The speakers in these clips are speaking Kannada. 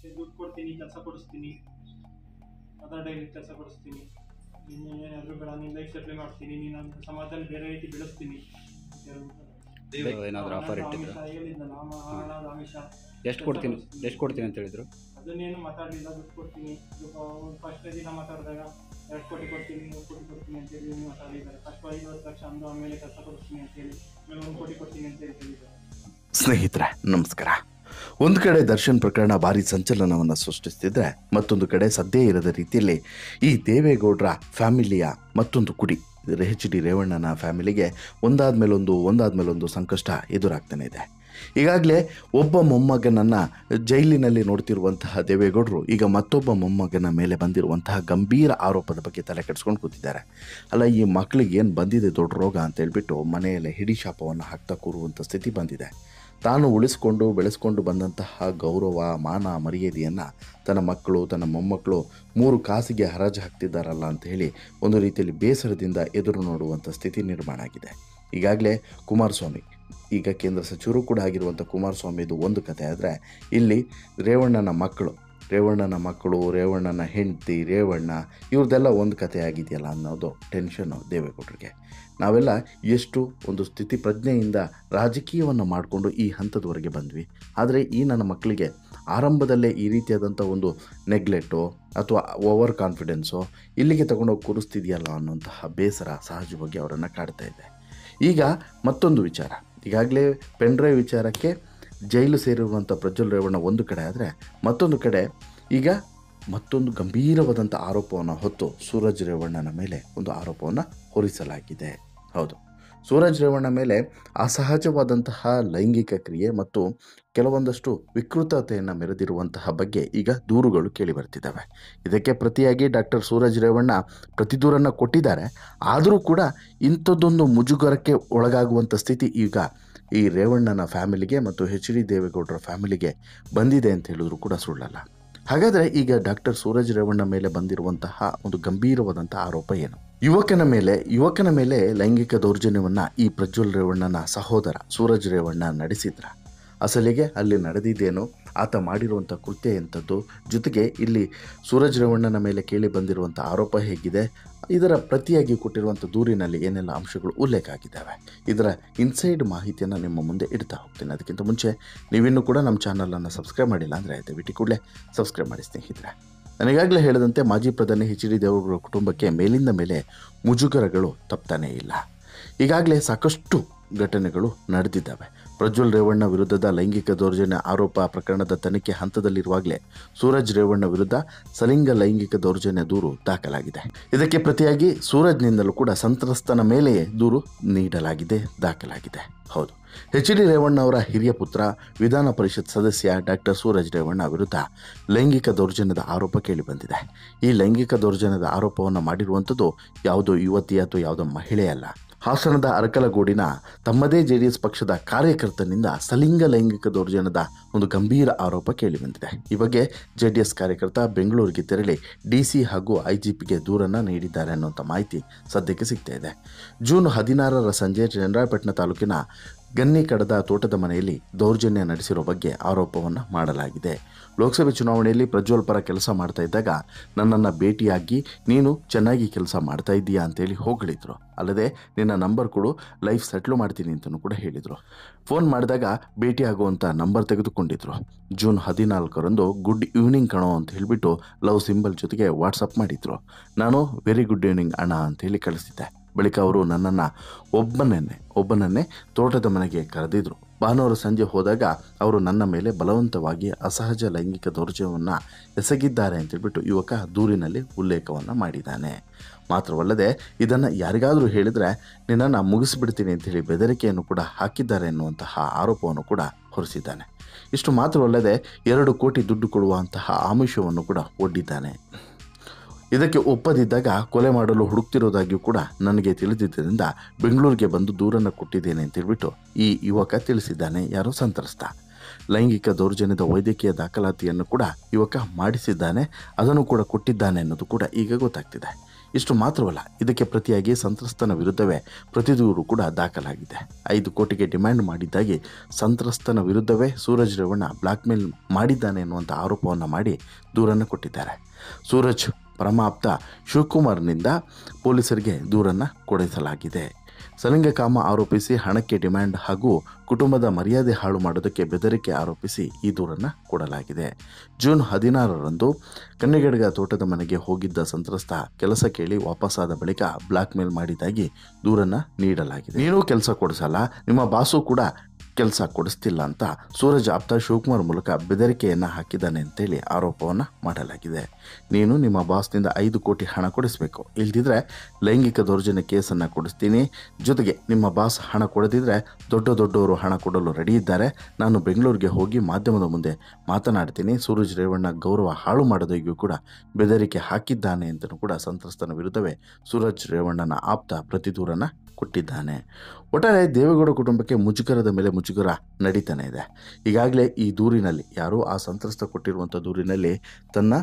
ದುಡ್ಡು ಕೊಡ್ತೀನಿ, ಕೆಲಸ ಕೊಡಿಸ್ತೀನಿ, ಅದರ್ ಡೈಲಿ ಕೆಲಸ ಕೊಡಿಸ್ತೀನಿ, ನೀನು ಏನಾದರೂ ಬೇಡ, ನೀನು ಲೈಫ್ ಸೆಟ್ಲ್ ಮಾಡ್ತೀನಿ, ನೀನು ಸಮಾಜದಲ್ಲಿ ಬೇರೆ ರೀತಿ ಬೆಳೆಸ್ತೀನಿ ಅಂತ ಹೇಳ್ಬಿಟ್ಟು ಏನಾದರೂ ಆಫರ್ ಇಟ್ಟಿದ್ರು? ಹೇಳಿದ್ದ ಹಣದ ಆಮಿಷ. ಎಷ್ಟು ಕೊಡ್ತೀನಿ ಅಂತ ಹೇಳಿದ್ರು? ಅದನ್ನೇನು ಮಾತಾಡಲಿಲ್ಲ. ದುಡ್ಡು ಕೊಡ್ತೀನಿ, ಫಸ್ಟ್ ದಿನ ಮಾತಾಡಿದಾಗ 2 ಕೋಟಿ ಕೊಡ್ತೀನಿ, 3 ಕೋಟಿ ಕೊಡ್ತೀನಿ ಅಂತೇಳಿ ಮಾತಾಡಿದ್ದಾರೆ. ಫಸ್ಟ್ 50 ಲಕ್ಷ ಅಂದು ಆಮೇಲೆ ಕೆಲಸ ಕೊಡಿಸ್ತೀನಿ ಅಂತೇಳಿ ಆಮೇಲೆ 1 ಕೋಟಿ ಕೊಡ್ತೀನಿ ಅಂತೇಳಿ ಹೇಳಿದ್ದಾರೆ. ಸ್ನೇಹಿತರೆ ನಮಸ್ಕಾರ. ಒಂದು ಕಡೆ ದರ್ಶನ್ ಪ್ರಕರಣ ಭಾರಿ ಸಂಚಲನವನ್ನು ಸೃಷ್ಟಿಸ್ತಿದ್ರೆ, ಮತ್ತೊಂದು ಕಡೆ ಸದ್ಯ ಇರದ ರೀತಿಯಲ್ಲಿ ಈ ದೇವೇಗೌಡರ ಫ್ಯಾಮಿಲಿಯ ಮತ್ತೊಂದು ಕುಡಿ HD ರೇವಣ್ಣನ ಫ್ಯಾಮಿಲಿಗೆ ಒಂದಾದ್ಮೇಲೊಂದು ಸಂಕಷ್ಟ ಎದುರಾಗ್ತಾನೆ ಇದೆ. ಈಗಾಗಲೇ ಒಬ್ಬ ಮೊಮ್ಮಗನನ್ನು ಜೈಲಿನಲ್ಲಿ ನೋಡ್ತಿರುವಂತಹ ದೇವೇಗೌಡರು ಈಗ ಮತ್ತೊಬ್ಬ ಮೊಮ್ಮಗನ ಮೇಲೆ ಬಂದಿರುವಂತಹ ಗಂಭೀರ ಆರೋಪದ ಬಗ್ಗೆ ತಲೆ ಕೆಡಿಸ್ಕೊಂಡು ಕೂತಿದ್ದಾರೆ. ಅಲ್ಲ, ಈ ಮಕ್ಕಳಿಗೆ ಏನು ಬಂದಿದೆ ದೊಡ್ಡ ರೋಗ ಅಂತ ಹೇಳ್ಬಿಟ್ಟು ಮನೆಯಲ್ಲೇ ಹಿಡಿ ಶಾಪವನ್ನು ಹಾಕ್ತಾ ಕೂರುವಂಥ ಸ್ಥಿತಿ ಬಂದಿದೆ. ತಾನು ಉಳಿಸ್ಕೊಂಡು ಬೆಳೆಸ್ಕೊಂಡು ಬಂದಂತಹ ಗೌರವ, ಮಾನ, ಮರ್ಯಾದೆಯನ್ನು ತನ್ನ ಮಕ್ಕಳು, ತನ್ನ ಮೊಮ್ಮಕ್ಕಳು 3 ಕಾಸಿಗೆ ಹರಾಜು ಹಾಕ್ತಿದ್ದಾರಲ್ಲ ಅಂತ ಹೇಳಿ ಒಂದು ರೀತಿಯಲ್ಲಿ ಬೇಸರದಿಂದ ಎದುರು ನೋಡುವಂಥ ಸ್ಥಿತಿ ನಿರ್ಮಾಣ ಆಗಿದೆ. ಈಗಾಗಲೇ ಕುಮಾರಸ್ವಾಮಿ, ಈಗ ಕೇಂದ್ರ ಸಚಿವರು ಕೂಡ ಆಗಿರುವಂಥ ಕುಮಾರಸ್ವಾಮಿದು ಒಂದು ಕತೆ ಆದರೆ, ಇಲ್ಲಿ ರೇವಣ್ಣನ ಮಕ್ಕಳು, ರೇವಣ್ಣನ ಹೆಂಡತಿ, ರೇವಣ್ಣ ಇವ್ರದ್ದೆಲ್ಲ ಒಂದು ಕತೆ ಆಗಿದೆಯಲ್ಲ ಅನ್ನೋದು ಟೆನ್ಷನ್ನು ದೇವೇಗೌಡರಿಗೆ. ನಾವೆಲ್ಲ ಎಷ್ಟು ಒಂದು ಸ್ಥಿತಿ ಪ್ರಜ್ಞೆಯಿಂದ ರಾಜಕೀಯವನ್ನು ಮಾಡಿಕೊಂಡು ಈ ಹಂತದವರೆಗೆ ಬಂದ್ವಿ. ಆದರೆ ಈ ನನ್ನ ಮಕ್ಕಳಿಗೆ ಆರಂಭದಲ್ಲೇ ಈ ರೀತಿಯಾದಂಥ ಒಂದು ನೆಗ್ಲೆಕ್ಟೋ ಅಥವಾ ಓವರ್ ಕಾನ್ಫಿಡೆನ್ಸೋ ಇಲ್ಲಿಗೆ ತಗೊಂಡೋಗಿ ಕೂರಿಸ್ತಿದೆಯಲ್ಲ ಅನ್ನೋಂತಹ ಬೇಸರ ಸಹಜವಾಗಿ ಅವರನ್ನು ಕಾಡ್ತಾ ಇದೆ. ಈಗ ಮತ್ತೊಂದು ವಿಚಾರ, ಈಗಾಗಲೇ ಪೆನ್ಡ್ರೈವ್ ವಿಚಾರಕ್ಕೆ ಜೈಲು ಸೇರಿರುವಂಥ ಪ್ರಜ್ವಲ್ ರೇವಣ್ಣ ಒಂದು ಕಡೆ ಆದರೆ, ಮತ್ತೊಂದು ಕಡೆ ಈಗ ಮತ್ತೊಂದು ಗಂಭೀರವಾದಂಥ ಆರೋಪವನ್ನು ಹೊತ್ತು ಸೂರಜ್ ರೇವಣ್ಣನ ಮೇಲೆ ಒಂದು ಆರೋಪವನ್ನು ಹೊರಿಸಲಾಗಿದೆ. ಹೌದು, ಸೂರಜ್ ರೇವಣ್ಣ ಮೇಲೆ ಅಸಹಜವಾದಂತಹ ಲೈಂಗಿಕ ಕ್ರಿಯೆ ಮತ್ತು ಕೆಲವೊಂದಷ್ಟು ವಿಕೃತತೆಯನ್ನು ಮೆರೆದಿರುವಂತಹ ಬಗ್ಗೆ ಈಗ ದೂರುಗಳು ಕೇಳಿಬರ್ತಿದ್ದಾವೆ. ಇದಕ್ಕೆ ಪ್ರತಿಯಾಗಿ ಡಾಕ್ಟರ್ ಸೂರಜ್ ರೇವಣ್ಣ ಪ್ರತಿದೂರನ್ನು ಕೊಟ್ಟಿದ್ದಾರೆ. ಆದರೂ ಕೂಡ ಇಂಥದ್ದೊಂದು ಮುಜುಗರಕ್ಕೆ ಒಳಗಾಗುವಂಥ ಸ್ಥಿತಿ ಈಗ ಈ ರೇವಣ್ಣನ ಫ್ಯಾಮಿಲಿಗೆ ಮತ್ತು HD ದೇವೇಗೌಡರ ಫ್ಯಾಮಿಲಿಗೆ ಬಂದಿದೆ ಅಂತ ಹೇಳಿದ್ರು ಕೂಡ ಸುಳ್ಳಲ್ಲ. ಹಾಗಾದರೆ ಈಗ ಡಾಕ್ಟರ್ ಸೂರಜ್ ರೇವಣ್ಣ ಮೇಲೆ ಬಂದಿರುವಂತಹ ಒಂದು ಗಂಭೀರವಾದಂಥ ಆರೋಪ ಏನು? ಯುವಕನ ಮೇಲೆ ಲೈಂಗಿಕ ದೌರ್ಜನ್ಯವನ್ನು ಈ ಪ್ರಜ್ವಲ್ ರೇವಣ್ಣನ ಸಹೋದರ ಸೂರಜ್ ರೇವಣ್ಣ ನಡೆಸಿದ್ರ? ಅಸಲಿಗೆ ಅಲ್ಲಿ ನಡೆದಿದ್ದೇನು, ಆತ ಮಾಡಿರುವಂಥ ಕೃತ್ಯ ಎಂಥದ್ದು, ಜೊತೆಗೆ ಇಲ್ಲಿ ಸೂರಜ್ ರೇವಣ್ಣನ ಮೇಲೆ ಕೇಳಿ ಬಂದಿರುವಂಥ ಆರೋಪ ಹೇಗಿದೆ, ಇದರ ಪ್ರತಿಯಾಗಿ ಕೊಟ್ಟಿರುವಂಥ ದೂರಿನಲ್ಲಿ ಏನೆಲ್ಲ ಅಂಶಗಳು ಉಲ್ಲೇಖ ಆಗಿದ್ದಾವೆ, ಇದರ ಇನ್ಸೈಡ್ ಮಾಹಿತಿಯನ್ನು ನಿಮ್ಮ ಮುಂದೆ ಇಡ್ತಾ ಹೋಗ್ತೀನಿ. ಅದಕ್ಕಿಂತ ಮುಂಚೆ ನೀವಿನ್ನೂ ಕೂಡ ನಮ್ಮ ಚಾನಲನ್ನು ಸಬ್ಸ್ಕ್ರೈಬ್ ಮಾಡಿಲ್ಲ ಅಂದರೆ ದಯವಿಟ್ಟು ಕೂಡಲೇ ಸಬ್ಸ್ಕ್ರೈಬ್ ಮಾಡಿ ಸ್ನೇಹಿತರೆ. ನನಗಾಗಲೇ ಹೇಳಿದಂತೆ ಮಾಜಿ ಪ್ರಧಾನಿ HD ದೇವೇಗೌಡರ ಕುಟುಂಬಕ್ಕೆ ಮೇಲಿಂದ ಮೇಲೆ ಮುಜುಗರಗಳು ತಪ್ತಾನೇ ಇಲ್ಲ. ಈಗಾಗಲೇ ಸಾಕಷ್ಟು ಘಟನೆಗಳು ನಡೆದಿದ್ದಾವೆ. ಪ್ರಜ್ವಲ್ ರೇವಣ್ಣ ವಿರುದ್ಧದ ಲೈಂಗಿಕ ದೌರ್ಜನ್ಯ ಆರೋಪ ಪ್ರಕರಣದ ತನಿಖೆ ಹಂತದಲ್ಲಿರುವಾಗಲೇ ಸೂರಜ್ ರೇವಣ್ಣ ವಿರುದ್ಧ ಸಲಿಂಗ ಲೈಂಗಿಕ ದೌರ್ಜನ್ಯ ದೂರು ದಾಖಲಾಗಿದೆ. ಇದಕ್ಕೆ ಪ್ರತಿಯಾಗಿ ಸೂರಜ್ನಿಂದಲೂ ಕೂಡ ಸಂತ್ರಸ್ತನ ಮೇಲೆಯೇ ದೂರು ದಾಖಲಾಗಿದೆ. ಹೌದು, HD ರೇವಣ್ಣ ಅವರ ಹಿರಿಯ ಪುತ್ರ, ವಿಧಾನ ಪರಿಷತ್ ಸದಸ್ಯ ಡಾಕ್ಟರ್ ಸೂರಜ್ ರೇವಣ್ಣ ವಿರುದ್ಧ ಲೈಂಗಿಕ ದೌರ್ಜನ್ಯದ ಆರೋಪ ಕೇಳಿಬಂದಿದೆ. ಈ ಲೈಂಗಿಕ ದೌರ್ಜನ್ಯದ ಆರೋಪವನ್ನು ಮಾಡಿರುವಂಥದ್ದು ಯಾವುದೋ ಯುವತಿ ಅಥವಾ ಯಾವುದೋ ಮಹಿಳೆಯಲ್ಲ. ಹಾಸನದ ಅರಕಲಗೂಡಿನ ತಮ್ಮದೇ JDS ಪಕ್ಷದ ಕಾರ್ಯಕರ್ತನಿಂದ ಸಲಿಂಗ ಲೈಂಗಿಕ ದೌರ್ಜನ್ಯದ ಒಂದು ಗಂಭೀರ ಆರೋಪ ಕೇಳಿಬಂದಿದೆ. ಈ ಬಗ್ಗೆ JDS ಕಾರ್ಯಕರ್ತ ಬೆಂಗಳೂರಿಗೆ ತೆರಳಿ DC ಹಾಗೂ IGPಗೆ ದೂರನ್ನು ನೀಡಿದ್ದಾರೆ ಅನ್ನುವಂಥ ಮಾಹಿತಿ ಸದ್ಯಕ್ಕೆ ಸಿಗ್ತಾ ಇದೆ. ಜೂನ್ 16ರ ಸಂಜೆ ಚನ್ನರಾಯಪಟ್ಟಣ ತಾಲೂಕಿನ ಗನ್ನಿಕಡದ ತೋಟದ ಮನೆಯಲ್ಲಿ ದೌರ್ಜನ್ಯ ನಡೆಸಿರೋ ಬಗ್ಗೆ ಆರೋಪವನ್ನು ಮಾಡಲಾಗಿದೆ. ಲೋಕಸಭೆ ಚುನಾವಣೆಯಲ್ಲಿ ಪ್ರಜ್ವಲ್ ಪರ ಕೆಲಸ ಮಾಡ್ತಾ ಇದ್ದಾಗ ನನ್ನನ್ನು ಭೇಟಿಯಾಗಿ ನೀನು ಚೆನ್ನಾಗಿ ಕೆಲಸ ಮಾಡ್ತಾ ಇದ್ದೀಯಾ ಅಂತೇಳಿ ಹೊಗಳಿದ್ರು. ಅಲ್ಲದೆ ನಿನ್ನ ನಂಬರ್ ಕೊಡು, ಲೈಫ್ ಸೆಟ್ಲ್ ಮಾಡ್ತೀನಿ ಅಂತಲೂ ಕೂಡ ಹೇಳಿದರು. ಫೋನ್ ಮಾಡಿದಾಗ ಭೇಟಿಯಾಗುವಂಥ ನಂಬರ್ ತೆಗೆದುಕೊಂಡಿದ್ರು. ಜೂನ್ 14ರಂದು ಗುಡ್ ಈವ್ನಿಂಗ್ ಕಣೋ ಅಂತ ಹೇಳಿಬಿಟ್ಟು ಲವ್ ಸಿಂಬಲ್ ಜೊತೆಗೆ ವಾಟ್ಸಪ್ ಮಾಡಿದ್ರು. ನಾನು ವೆರಿ ಗುಡ್ ಈವ್ನಿಂಗ್ ಅಣ್ಣ ಅಂತೇಳಿ ಕಳಿಸಿದ್ದೆ. ಬಳಿಕ ಅವರು ನನ್ನನ್ನು ಒಬ್ಬನನ್ನೇ ತೋಟದ ಮನೆಗೆ ಕರೆದಿದ್ರು. ಭಾನುವಾರ ಸಂಜೆ ಹೋದಾಗ ಅವರು ನನ್ನ ಮೇಲೆ ಬಲವಂತವಾಗಿ ಅಸಹಜ ಲೈಂಗಿಕ ದೌರ್ಜನ್ಯವನ್ನು ಎಸಗಿದ್ದಾರೆ ಅಂತೇಳ್ಬಿಟ್ಟು ಯುವಕ ದೂರಿನಲ್ಲಿ ಉಲ್ಲೇಖವನ್ನು ಮಾಡಿದ್ದಾನೆ. ಮಾತ್ರವಲ್ಲದೆ ಇದನ್ನು ಯಾರಿಗಾದರೂ ಹೇಳಿದರೆ ನಿನ್ನನ್ನು ಮುಗಿಸಿಬಿಡ್ತೀನಿ ಅಂತೇಳಿ ಬೆದರಿಕೆಯನ್ನು ಕೂಡ ಹಾಕಿದ್ದಾರೆ ಎನ್ನುವಂತಹ ಆರೋಪವನ್ನು ಕೂಡ ಹೊರಿಸಿದ್ದಾನೆ. ಇಷ್ಟು ಮಾತ್ರವಲ್ಲದೆ 2 ಕೋಟಿ ದುಡ್ಡು ಕೊಡುವಂತಹ ಆಮಿಷವನ್ನು ಕೂಡ ಒಡ್ಡಿದ್ದಾನೆ. ಇದಕ್ಕೆ ಒಪ್ಪದಿದ್ದಾಗ ಕೊಲೆ ಮಾಡಲು ಹುಡುಕ್ತಿರೋದಾಗಿಯೂ ಕೂಡ ನನಗೆ ತಿಳಿದಿದ್ದರಿಂದ ಬೆಂಗಳೂರಿಗೆ ಬಂದು ದೂರನ್ನು ಕೊಟ್ಟಿದ್ದೇನೆ ಅಂತೇಳ್ಬಿಟ್ಟು ಈ ಯುವಕ ತಿಳಿಸಿದ್ದಾನೆ. ಯಾರೋ ಸಂತ್ರಸ್ತ. ಲೈಂಗಿಕ ದೌರ್ಜನ್ಯದ ವೈದ್ಯಕೀಯ ದಾಖಲಾತಿಯನ್ನು ಕೂಡ ಯುವಕ ಮಾಡಿಸಿದ್ದಾನೆ, ಅದನ್ನು ಕೂಡ ಕೊಟ್ಟಿದ್ದಾನೆ ಅನ್ನೋದು ಕೂಡ ಈಗ ಗೊತ್ತಾಗ್ತಿದೆ. ಇಷ್ಟು ಮಾತ್ರವಲ್ಲ, ಇದಕ್ಕೆ ಪ್ರತಿಯಾಗಿ ಸಂತ್ರಸ್ತನ ವಿರುದ್ಧವೇ ಪ್ರತಿ ದೂರು ಕೂಡ ದಾಖಲಾಗಿದೆ. 5 ಕೋಟಿಗೆ ಡಿಮ್ಯಾಂಡ್ ಮಾಡಿದ್ದಾಗಿ ಸಂತ್ರಸ್ತನ ವಿರುದ್ಧವೇ ಸೂರಜ್ ರೇವಣ್ಣ ಬ್ಲ್ಯಾಕ್ಮೇಲ್ ಮಾಡಿದ್ದಾನೆ ಎನ್ನುವಂಥ ಆರೋಪವನ್ನು ಮಾಡಿ ದೂರನ್ನು ಕೊಟ್ಟಿದ್ದಾರೆ. ಸೂರಜ್ ಪರಮಾಪ್ತ ಶಿವಕುಮಾರ್ನಿಂದ ಪೊಲೀಸರಿಗೆ ದೂರನ್ನು ಕೊಡಿಸಲಾಗಿದೆ. ಸಲಿಂಗಕಾಮ ಆರೋಪಿಸಿ ಹಣಕ್ಕೆ ಡಿಮ್ಯಾಂಡ್ ಹಾಗೂ ಕುಟುಂಬದ ಮರ್ಯಾದೆ ಹಾಳು ಮಾಡೋದಕ್ಕೆ ಬೆದರಿಕೆ ಆರೋಪಿಸಿ ಈ ದೂರನ್ನು ಕೊಡಲಾಗಿದೆ. ಜೂನ್ 16ರಂದು ಕನ್ನಿಗಡಗ ತೋಟದ ಮನೆಗೆ ಹೋಗಿದ್ದ ಸಂತ್ರಸ್ತ ಕೆಲಸ ಕೇಳಿ ವಾಪಸ್ಸಾದ ಬಳಿಕ ಬ್ಲ್ಯಾಕ್ಮೇಲ್ ಮಾಡಿದ್ದಾಗಿ ದೂರನ್ನು ನೀಡಲಾಗಿದೆ. ನೀನು ಕೆಲಸ ಕೊಡಿಸಲ್ಲ, ನಿಮ್ಮ ಬಾಸು ಕೂಡ ಕೆಲಸ ಕೊಡಿಸ್ತಿಲ್ಲ ಅಂತ ಸೂರಜ್ ಆಪ್ತ ಶಿವಕುಮಾರ್ ಮೂಲಕ ಬೆದರಿಕೆಯನ್ನು ಹಾಕಿದ್ದಾನೆ ಅಂತೇಳಿ ಆರೋಪವನ್ನು ಮಾಡಲಾಗಿದೆ. ನೀನು ನಿಮ್ಮ ಬಾಸ್ನಿಂದ 5 ಕೋಟಿ ಹಣ ಕೊಡಿಸಬೇಕು, ಇಲ್ದಿದ್ರೆ ಲೈಂಗಿಕ ದೌರ್ಜನ್ಯ ಕೇಸನ್ನು ಕೊಡಿಸ್ತೀನಿ. ಜೊತೆಗೆ ನಿಮ್ಮ ಬಾಸ್ ಹಣ ಕೊಡದಿದ್ರೆ ದೊಡ್ಡವರು ಹಣ ಕೊಡಲು ರೆಡಿ ಇದ್ದಾರೆ. ನಾನು ಬೆಂಗಳೂರಿಗೆ ಹೋಗಿ ಮಾಧ್ಯಮದ ಮುಂದೆ ಮಾತನಾಡ್ತೀನಿ. ಸೂರಜ್ ರೇವಣ್ಣ ಗೌರವ ಹಾಳು ಮಾಡೋದಕ್ಕೂ ಕೂಡ ಬೆದರಿಕೆ ಹಾಕಿದ್ದಾನೆ ಅಂತಲೂ ಕೂಡ ಸಂತ್ರಸ್ತನ ವಿರುದ್ಧವೇ ಸೂರಜ್ ರೇವಣ್ಣನ ಆಪ್ತ ಪ್ರತಿ ದೂರನ್ನು ಕೊಟ್ಟಿದ್ದಾನೆ. ಒಟ್ಟಾರೆ ದೇವೇಗೌಡ ಕುಟುಂಬಕ್ಕೆ ಮುಜುಗರದ ಮೇಲೆ ಮುಜುಗರ ನಡೀತಾನೆ ಇದೆ. ಈಗಾಗಲೇ ಈ ದೂರಿನಲ್ಲಿ ಯಾರೋ ಆ ಸಂತ್ರಸ್ತ ಕೊಟ್ಟಿರುವಂಥ ದೂರಿನಲ್ಲಿ ತನ್ನ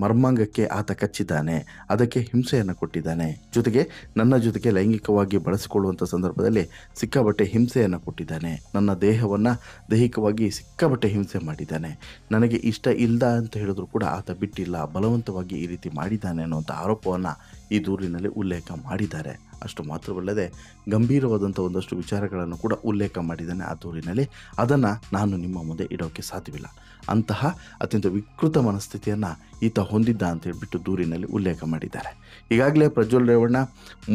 ಮರ್ಮಾಂಗಕ್ಕೆ ಆತ ಕಚ್ಚಿದ್ದಾನೆ, ಅದಕ್ಕೆ ಹಿಂಸೆಯನ್ನು ಕೊಟ್ಟಿದ್ದಾನೆ. ಜೊತೆಗೆ ನನ್ನ ಜೊತೆಗೆ ಲೈಂಗಿಕವಾಗಿ ಬಳಸಿಕೊಳ್ಳುವಂಥ ಸಂದರ್ಭದಲ್ಲಿ ಸಿಕ್ಕಾಬಟ್ಟೆ ಹಿಂಸೆಯನ್ನು ಕೊಟ್ಟಿದ್ದಾನೆ. ನನ್ನ ದೇಹವನ್ನು ದೈಹಿಕವಾಗಿ ಸಿಕ್ಕಾಬಟ್ಟೆ ಹಿಂಸೆ ಮಾಡಿದ್ದಾನೆ. ನನಗೆ ಇಷ್ಟ ಇಲ್ಲ ಅಂತ ಹೇಳಿದ್ರು ಕೂಡ ಆತ ಬಿಟ್ಟಿಲ್ಲ, ಬಲವಂತವಾಗಿ ಈ ರೀತಿ ಮಾಡಿದ್ದಾನೆ ಅನ್ನುವಂಥ ಆರೋಪವನ್ನು ಈ ದೂರಿನಲ್ಲಿ ಉಲ್ಲೇಖ ಮಾಡಿದ್ದಾರೆ. ಅಷ್ಟು ಮಾತ್ರವಲ್ಲದೆ ಗಂಭೀರವಾದಂಥ ಒಂದಷ್ಟು ವಿಚಾರಗಳನ್ನು ಕೂಡ ಉಲ್ಲೇಖ ಮಾಡಿದ್ದಾನೆ ಆ ದೂರಿನಲ್ಲಿ. ಅದನ್ನು ನಾನು ನಿಮ್ಮ ಮುಂದೆ ಇಡೋಕ್ಕೆ ಸಾಧ್ಯವಿಲ್ಲ. ಅಂತಹ ಅತ್ಯಂತ ವಿಕೃತ ಮನಸ್ಥಿತಿಯನ್ನು ಈತ ಹೊಂದಿದ್ದ ಅಂತ ಹೇಳ್ಬಿಟ್ಟು ದೂರಿನಲ್ಲಿ ಉಲ್ಲೇಖ ಮಾಡಿದ್ದಾರೆ. ಈಗಾಗಲೇ ಪ್ರಜ್ವಲ್ ರೇವಣ್ಣ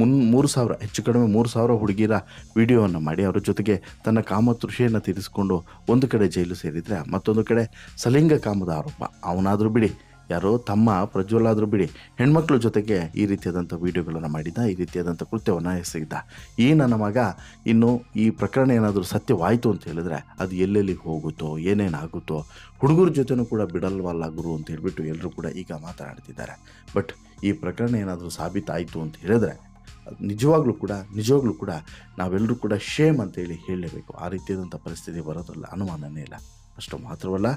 3,000 ಹೆಚ್ಚು ಕಡಿಮೆ 3,000 ಹುಡುಗಿಯರ ವಿಡಿಯೋವನ್ನು ಮಾಡಿ ಅವರ ಜೊತೆಗೆ ತನ್ನ ಕಾಮತೃಷೆಯನ್ನು ತೀರಿಸಿಕೊಂಡು ಒಂದು ಕಡೆ ಜೈಲು ಸೇರಿದರೆ, ಮತ್ತೊಂದು ಕಡೆ ಸಲಿಂಗ ಕಾಮದ ಆರೋಪ. ಅವನಾದರೂ ಬಿಡಿ, ಯಾರೋ ತಮ್ಮ ಪ್ರಜ್ವಲ್ ಆದರೂ ಬಿಡಿ, ಹೆಣ್ಮಕ್ಳ ಜೊತೆಗೆ ಈ ರೀತಿಯಾದಂಥ ವೀಡಿಯೋಗಳನ್ನು ಮಾಡಿದ್ದ, ಈ ರೀತಿಯಾದಂಥ ಕೃತ್ಯವನ್ನು ಎಸಗಿದ್ದ. ಈ ನನ್ನ ಮಗ ಇನ್ನು ಈ ಪ್ರಕರಣ ಏನಾದರೂ ಸತ್ಯವಾಯಿತು ಅಂತ ಹೇಳಿದ್ರೆ ಅದು ಎಲ್ಲೆಲ್ಲಿ ಹೋಗುತ್ತೋ, ಏನೇನಾಗುತ್ತೋ, ಹುಡುಗರ ಜೊತೆನೂ ಕೂಡ ಬಿಡಲ್ವಲ್ಲ ಗುರು ಅಂತ ಹೇಳ್ಬಿಟ್ಟು ಎಲ್ಲರೂ ಕೂಡ ಈಗ ಮಾತನಾಡ್ತಿದ್ದಾರೆ. ಬಟ್ ಈ ಪ್ರಕರಣ ಏನಾದರೂ ಸಾಬೀತಾಯಿತು ಅಂತ ಹೇಳಿದ್ರೆ ನಿಜವಾಗ್ಲೂ ಕೂಡ ನಾವೆಲ್ಲರೂ ಕೂಡ ಶೇಮ್ ಅಂತೇಳಿ ಹೇಳಲೇಬೇಕು. ಆ ರೀತಿಯಾದಂಥ ಪರಿಸ್ಥಿತಿ ಬರೋದ್ರಲ್ಲ ಅನುಮಾನನೇ ಇಲ್ಲ. ಅಷ್ಟು ಮಾತ್ರವಲ್ಲ,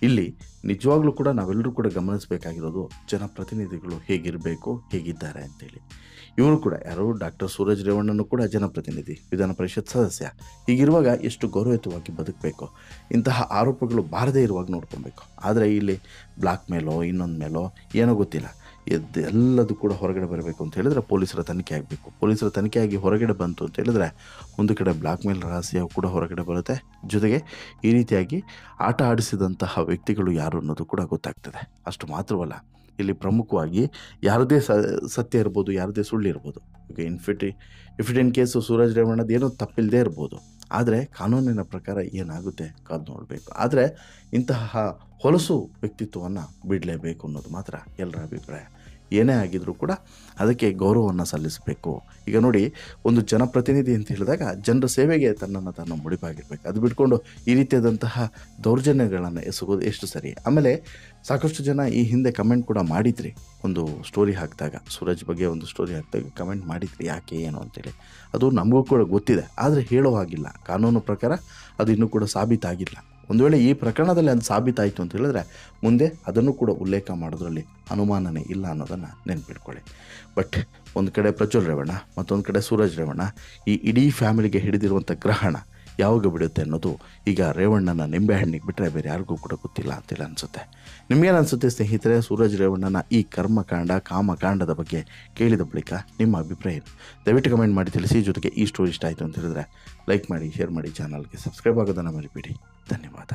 ಇಲ್ಲಿ ನಿಜವಾಗ್ಲೂ ಕೂಡ ನಾವೆಲ್ಲರೂ ಕೂಡ ಗಮನಿಸಬೇಕಾಗಿರೋದು ಜನಪ್ರತಿನಿಧಿಗಳು ಹೇಗಿರಬೇಕು, ಹೇಗಿದ್ದಾರೆ ಅಂತೇಳಿ. ಇವರು ಕೂಡ ಯಾರು ಡಾಕ್ಟರ್ ಸೂರಜ್ ರೇವಣ್ಣನು ಕೂಡ ಜನಪ್ರತಿನಿಧಿ, ವಿಧಾನ ಪರಿಷತ್ ಸದಸ್ಯ. ಹೀಗಿರುವಾಗ ಎಷ್ಟು ಗೌರವಯುತವಾಗಿ ಬದುಕಬೇಕು, ಇಂತಹ ಆರೋಪಗಳು ಬಾರದೇ ಇರುವಾಗ ನೋಡ್ಕೊಬೇಕು. ಆದರೆ ಇಲ್ಲಿ ಬ್ಲಾಕ್ ಮೇಲೋ ಇನ್ನೊಂದು ಮೇಲೋ ಏನೋ ಗೊತ್ತಿಲ್ಲ, ಎಲ್ಲದೂ ಕೂಡ ಹೊರಗಡೆ ಬರಬೇಕು ಅಂತ ಹೇಳಿದ್ರೆ ಪೊಲೀಸರ ತನಿಖೆ ಆಗಬೇಕು. ಪೊಲೀಸರ ತನಿಖೆಯಾಗಿ ಹೊರಗಡೆ ಬಂತು ಅಂತ ಹೇಳಿದ್ರೆ ಒಂದು ಕಡೆ ಬ್ಲಾಕ್ ಮೇಲ್ ರಹಸ್ಯ ಕೂಡ ಹೊರಗಡೆ ಬರುತ್ತೆ. ಜೊತೆಗೆ ಈ ರೀತಿಯಾಗಿ ಆಟ ಆಡಿಸಿದಂತಹ ವ್ಯಕ್ತಿಗಳು ಯಾರು ಅನ್ನೋದು ಕೂಡ ಗೊತ್ತಾಗ್ತದೆ. ಅಷ್ಟು ಮಾತ್ರವಲ್ಲ, ಇಲ್ಲಿ ಪ್ರಮುಖವಾಗಿ ಯಾರದೇ ಸತ್ಯ ಇರ್ಬೋದು, ಯಾರದೇ ಸುಳ್ಳು ಇರ್ಬೋದು. ಈಗ ಇನ್ ಕೇಸು ಸೂರಜ್ ರೇವಣ್ಣದ್ದು ಏನೋ ತಪ್ಪಿಲ್ಲದೆ ಇರ್ಬೋದು, ಆದರೆ ಕಾನೂನಿನ ಪ್ರಕಾರ ಏನಾಗುತ್ತೆ ಕಾದು ನೋಡಬೇಕು. ಆದರೆ ಇಂತಹ ಹೊಲಸು ವ್ಯಕ್ತಿತ್ವವನ್ನು ಬಿಡಲೇಬೇಕು ಅನ್ನೋದು ಮಾತ್ರ ಎಲ್ಲರ ಅಭಿಪ್ರಾಯ. ಏನೇ ಆಗಿದ್ರೂ ಕೂಡ ಅದಕ್ಕೆ ಗೌರವವನ್ನು ಸಲ್ಲಿಸಬೇಕು. ಈಗ ನೋಡಿ, ಒಂದು ಜನಪ್ರತಿನಿಧಿ ಅಂತ ಹೇಳಿದಾಗ ಜನರ ಸೇವೆಗೆ ತನ್ನನ್ನು ತಾನು ಮುಡಿಪಾಗಿರ್ಬೇಕು. ಅದು ಬಿಟ್ಕೊಂಡು ಈ ರೀತಿಯಾದಂತಹ ದೌರ್ಜನ್ಯಗಳನ್ನು ಎಸಗೋದು ಎಷ್ಟು ಸರಿ. ಆಮೇಲೆ ಸಾಕಷ್ಟು ಜನ ಈ ಹಿಂದೆ ಕಮೆಂಟ್ ಕೂಡ ಮಾಡಿದ್ರಿ, ಒಂದು ಸ್ಟೋರಿ ಹಾಕಿದಾಗ, ಸೂರಜ್ ಬಗ್ಗೆ ಒಂದು ಸ್ಟೋರಿ ಹಾಕಿದಾಗ ಕಮೆಂಟ್ ಮಾಡಿದ್ರಿ, ಯಾಕೆ ಏನು ಅಂತೇಳಿ. ಅದು ನಮಗೂ ಕೂಡ ಗೊತ್ತಿದೆ, ಆದರೆ ಹೇಳೋ ಹಾಗಿಲ್ಲ. ಕಾನೂನು ಪ್ರಕಾರ ಅದು ಇನ್ನೂ ಕೂಡ ಸಾಬೀತಾಗಿಲ್ಲ. ಒಂದು ವೇಳೆ ಈ ಪ್ರಕರಣದಲ್ಲಿ ಅದು ಸಾಬೀತಾಯಿತು ಅಂತ ಹೇಳಿದ್ರೆ ಮುಂದೆ ಅದನ್ನು ಕೂಡ ಉಲ್ಲೇಖ ಮಾಡೋದ್ರಲ್ಲಿ ಅನುಮಾನನೇ ಇಲ್ಲ ಅನ್ನೋದನ್ನು ನೆನ್ಪಿಟ್ಕೊಳ್ಳಿ. ಬಟ್ ಒಂದು ಕಡೆ ಪ್ರಜ್ವಲ್ ರೇವಣ್ಣ, ಮತ್ತೊಂದು ಕಡೆ ಸೂರಜ್ ರೇವಣ್ಣ, ಈ ಇಡೀ ಫ್ಯಾಮಿಲಿಗೆ ಹಿಡಿದಿರುವಂಥ ಗ್ರಹಣ ಯಾವಾಗ ಬಿಡುತ್ತೆ ಅನ್ನೋದು ಈಗ ರೇವಣ್ಣನ ನಿಂಬೆಹಣ್ಣಿಗೆ ಬಿಟ್ಟರೆ ಬೇರೆ ಯಾರಿಗೂ ಕೂಡ ಗೊತ್ತಿಲ್ಲ ಅಂತೇಳಿ ಅನಿಸುತ್ತೆ. ನಿಮಗೇನು ಅನಿಸುತ್ತೆ ಸ್ನೇಹಿತರೆ? ಸೂರಜ್ ರೇವಣ್ಣನ ಈ ಕರ್ಮಕಾಂಡ, ಕಾಮಕಾಂಡದ ಬಗ್ಗೆ ಕೇಳಿದ ಬಳಿಕ ನಿಮ್ಮ ಅಭಿಪ್ರಾಯ ಏನು? ದಯವಿಟ್ಟು ಕಮೆಂಟ್ ಮಾಡಿ ತಿಳಿಸಿ. ಜೊತೆಗೆ ಈ ಸ್ಟೋರಿ ಇಷ್ಟ ಆಯಿತು ಅಂತ ಹೇಳಿದ್ರೆ ಲೈಕ್ ಮಾಡಿ, ಶೇರ್ ಮಾಡಿ, ಚಾನಲ್ಗೆ ಸಬ್ಸ್ಕ್ರೈಬ್ ಆಗೋದನ್ನು ಮರಿಬೇಡಿ. ಧನ್ಯವಾದ.